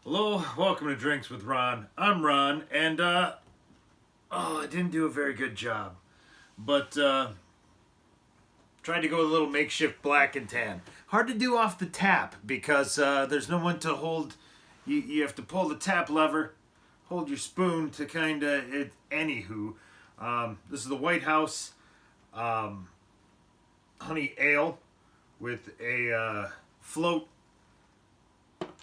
Hello, welcome to Drinks with Ron. I'm Ron, and I didn't do a very good job, but tried to go a little makeshift black and tan. Hard to do off the tap because there's no one to hold. You have to pull the tap lever, hold your spoon to kind of. Anywho, this is the White House honey ale with a float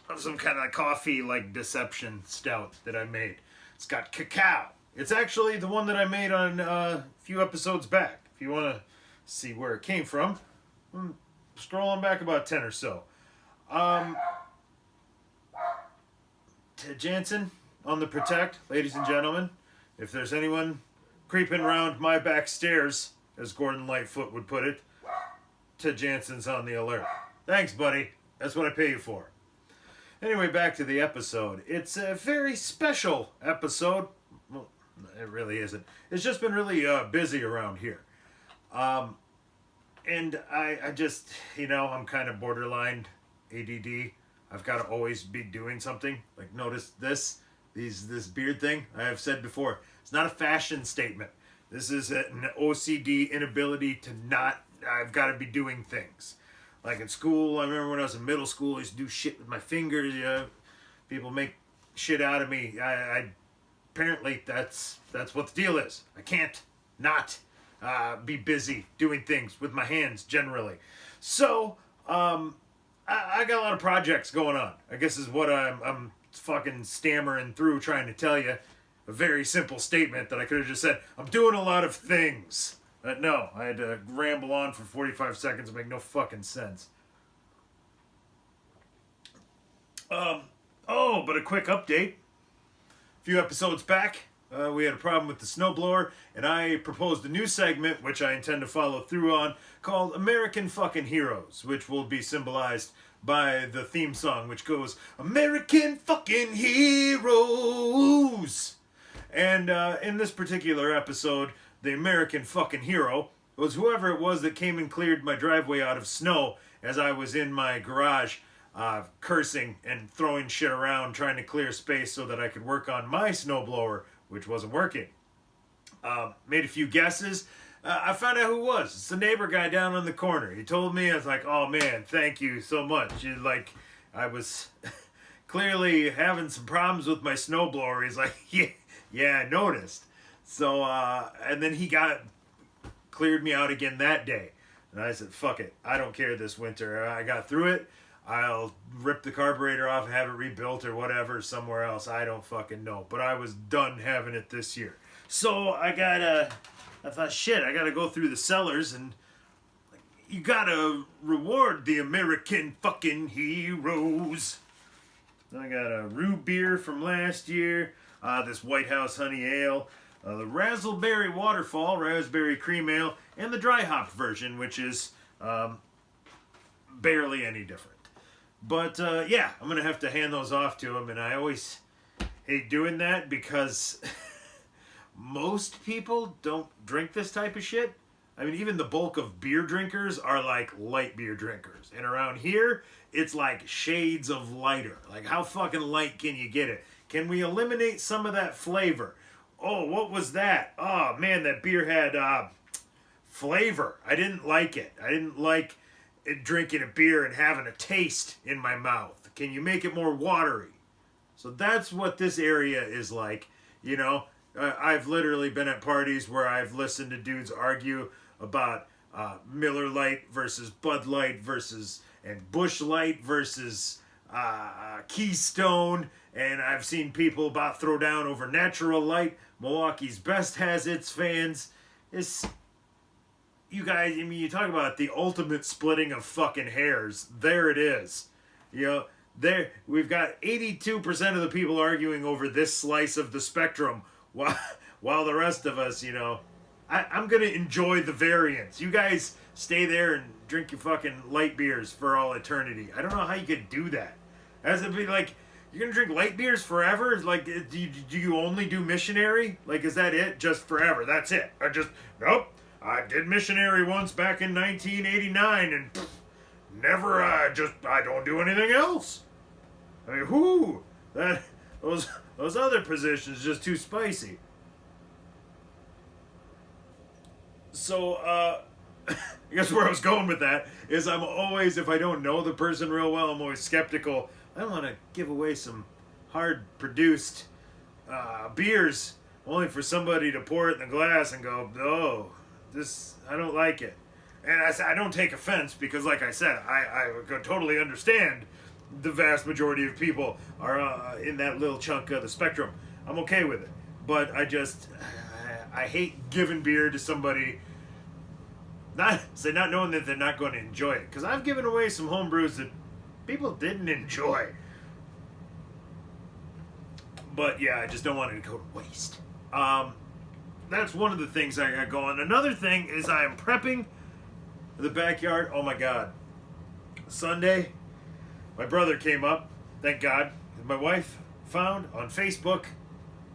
of some kind of coffee like deception stout that I made. It's got cacao. It's actually the one that I made on a few episodes back. If you want to see where it came from, scroll on back about 10 or so. Ted Jansen on the protect, ladies and gentlemen. If there's anyone creeping around my back stairs, as Gordon Lightfoot would put it, Ted Jansen's on the alert. Thanks, buddy. That's what I pay you for. Anyway, back to the episode. It's a very special episode. Well, it really isn't. It's just been really busy around here. And I just, I'm kind of borderline ADD. I've got to always be doing something. Like, notice this beard thing I have said before. It's not a fashion statement. This is an OCD inability to not, I've got to be doing things. Like in school, I remember when I was in middle school, I used to do shit with my fingers. People make shit out of me. I apparently that's what the deal is. I can't not be busy doing things with my hands generally. So I got a lot of projects going on. I guess is what I'm fucking stammering through trying to tell you. A very simple statement that I could have just said. I'm doing a lot of things. No, I had to ramble on for 45 seconds and make no fucking sense. But a quick update. A few episodes back, we had a problem with the snowblower, and I proposed a new segment, which I intend to follow through on, called American Fuckin Heroes, which will be symbolized by the theme song, which goes, American Fuckin Heroes! And in this particular episode, the American fucking hero was whoever it was that came and cleared my driveway out of snow as I was in my garage cursing and throwing shit around trying to clear space so that I could work on my snowblower, which wasn't working. Made a few guesses. I found out who it was. It's the neighbor guy down on the corner. He told me, I was like, oh man, thank you so much. I was clearly having some problems with my snowblower. He's like, yeah, I noticed. So, and then he cleared me out again that day. And I said, fuck it. I don't care this winter. I got through it. I'll rip the carburetor off and have it rebuilt or whatever somewhere else. I don't fucking know. But I was done having it this year. So I thought, shit, I gotta go through the cellars and you gotta reward the American fucking heroes. Then I got a root beer from last year. This White House honey ale. The Razzleberry Waterfall, Raspberry Cream Ale, and the dry hop version, which is barely any different. But yeah, I'm going to have to hand those off to him, and I always hate doing that because most people don't drink this type of shit. I mean, even the bulk of beer drinkers are like light beer drinkers. And around here, it's like shades of lighter. Like, how fucking light can you get it? Can we eliminate some of that flavor? Oh, what was that? Oh, man, that beer had flavor. I didn't like it. I didn't like drinking a beer and having a taste in my mouth. Can you make it more watery? So that's what this area is like. I've literally been at parties where I've listened to dudes argue about Miller Lite versus Bud Light and Busch Light versus Keystone, and I've seen people about throw down over Natural Light. Milwaukee's Best has its fans. You guys, I mean, you talk about the ultimate splitting of fucking hairs. There it is. We've got 82% of the people arguing over this slice of the spectrum, while the rest of us, I'm gonna enjoy the variance. You guys stay there and drink your fucking light beers for all eternity. I don't know how you could do that. As it'd be like, you're gonna drink light beers forever? Like, do you only do missionary? Like, is that it? Just forever? That's it? Nope. I did missionary once back in 1989 and never, I don't do anything else. I mean, That those other positions just too spicy. So, I guess where I was going with that is I'm always, if I don't know the person real well, I'm always skeptical. I don't want to give away some hard produced beers only for somebody to pour it in the glass and go, oh, this, I don't like it. And I don't take offense because, like I said, I totally understand the vast majority of people are in that little chunk of the spectrum. I'm okay with it. But I hate giving beer to somebody, not knowing that they're not going to enjoy it. Because I've given away some home brews that people didn't enjoy. But yeah, I just don't want it to go to waste. That's one of the things I got going. Another thing is I am prepping the backyard. Oh my God. Sunday, my brother came up, thank God. My wife found on Facebook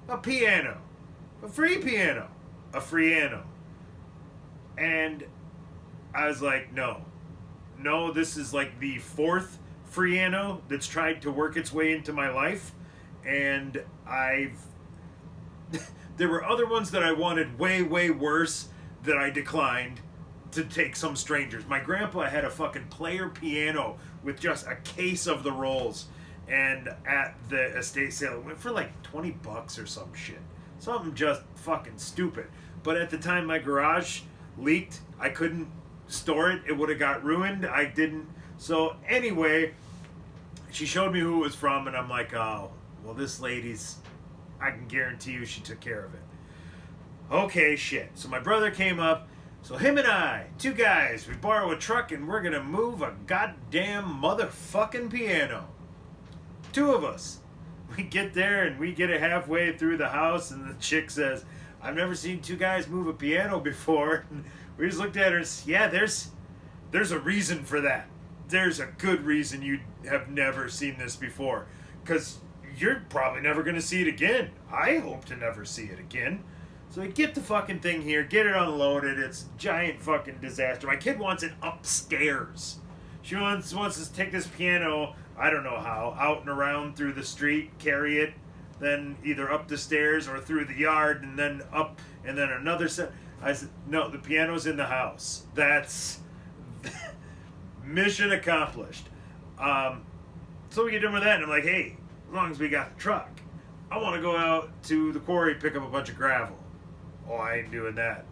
a piano. A free piano. A Freeano. And I was like, no. No, this is like the fourth Freeano that's tried to work its way into my life. And there were other ones that I wanted way, way worse that I declined to take some strangers. My grandpa had a fucking player piano with just a case of the rolls. And at the estate sale, it went for like $20 or some shit. Something just fucking stupid. But at the time my garage leaked, I couldn't store it. It would have got ruined. I didn't. So anyway, she showed me who it was from, and I'm like, oh, well, this lady's, I can guarantee you she took care of it. Okay, shit. So my brother came up. So him and I, two guys, we borrow a truck and we're going to move a goddamn motherfucking piano. Two of us. We get there and we get it halfway through the house and the chick says, I've never seen two guys move a piano before. And we just looked at her and said, yeah, there's a reason for that. There's a good reason you have never seen this before. Because you're probably never going to see it again. I hope to never see it again. So we get the fucking thing here, get it unloaded. It's a giant fucking disaster. My kid wants it upstairs. She wants to take this piano, I don't know how, out and around through the street, carry it, then either up the stairs or through the yard, and then up, and then another set. I said, no, the piano's in the house. That's mission accomplished. So we get done with that, and I'm like, hey, as long as we got the truck, I want to go out to the quarry, pick up a bunch of gravel. Oh, I ain't doing that.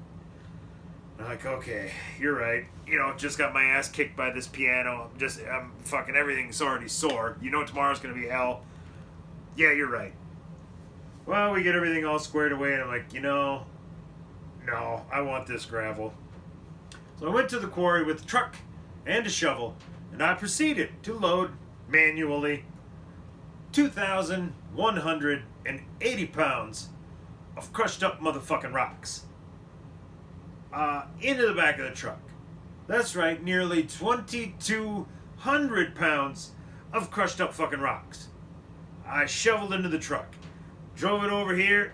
I'm like, okay, you're right. You know, just got my ass kicked by this piano. I'm fucking, everything's already sore. You know tomorrow's going to be hell. Yeah, you're right. Well, we get everything all squared away, and I'm like, no, I want this gravel. So I went to the quarry with a truck and a shovel, and I proceeded to load manually 2,180 pounds of crushed up motherfucking rocks into the back of the truck. That's right, nearly 2,200 pounds of crushed up fucking rocks. I shoveled into the truck, drove it over here,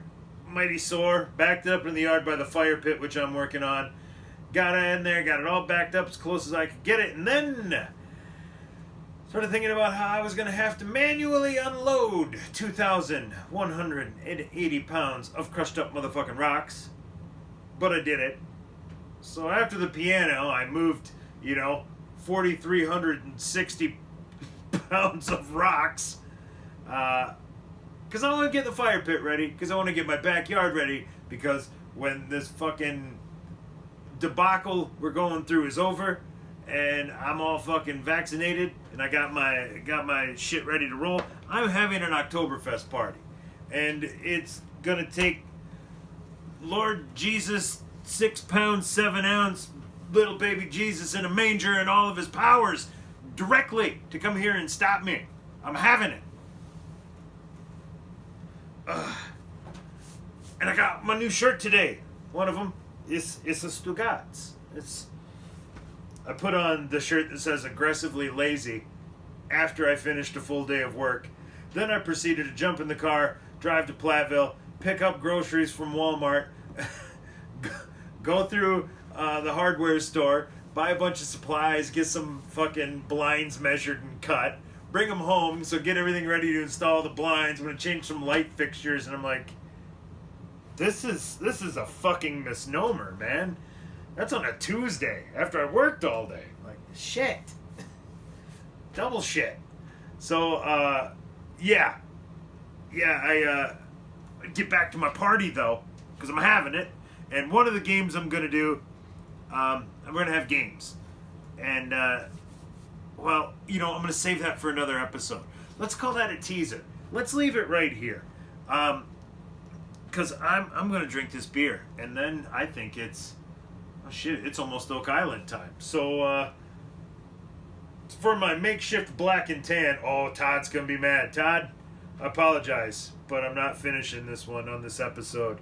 mighty sore, backed it up in the yard by the fire pit, which I'm working on. Got it in there, got it all backed up as close as I could get it, and then started thinking about how I was going to have to manually unload 2,180 pounds of crushed up motherfucking rocks. But I did it. So after the piano, I moved, 4,360 pounds of rocks. Because I want to get the fire pit ready. Because I want to get my backyard ready. Because when this fucking debacle we're going through is over, and I'm all fucking vaccinated, and I got my shit ready to roll, I'm having an Oktoberfest party. And it's gonna take Lord Jesus, 6 pound, 7 ounce little baby Jesus in a manger and all of his powers directly to come here and stop me. I'm having it. And I got my new shirt today. One of them is a Stugatz. I put on the shirt that says aggressively lazy after I finished a full day of work. Then I proceeded to jump in the car, drive to Platteville, pick up groceries from Walmart, go through the hardware store, buy a bunch of supplies, get some fucking blinds measured and cut, bring them home, so get everything ready to install the blinds. I'm gonna change some light fixtures, and I'm like, this is a fucking misnomer, man. That's on a Tuesday after I worked all day. Like, shit. Double shit. So, yeah, I get back to my party, though, because I'm having it. And one of the games I'm going to do, I'm going to have games. And, well, I'm going to save that for another episode. Let's call that a teaser. Let's leave it right here. Because I'm going to drink this beer. And then I think it's almost Oak Island time. So, for my makeshift black and tan. Oh, Todd's going to be mad. Todd, I apologize, but I'm not finishing this one on this episode.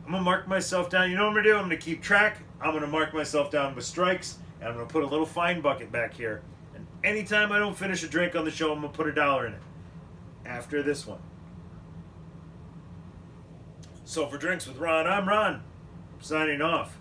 I'm going to mark myself down. You know what I'm going to do? I'm going to keep track. I'm going to mark myself down with strikes, and I'm going to put a little fine bucket back here. And anytime I don't finish a drink on the show, I'm going to put $1 in it. After this one. So for Drinks with Ron, I'm Ron. Signing off.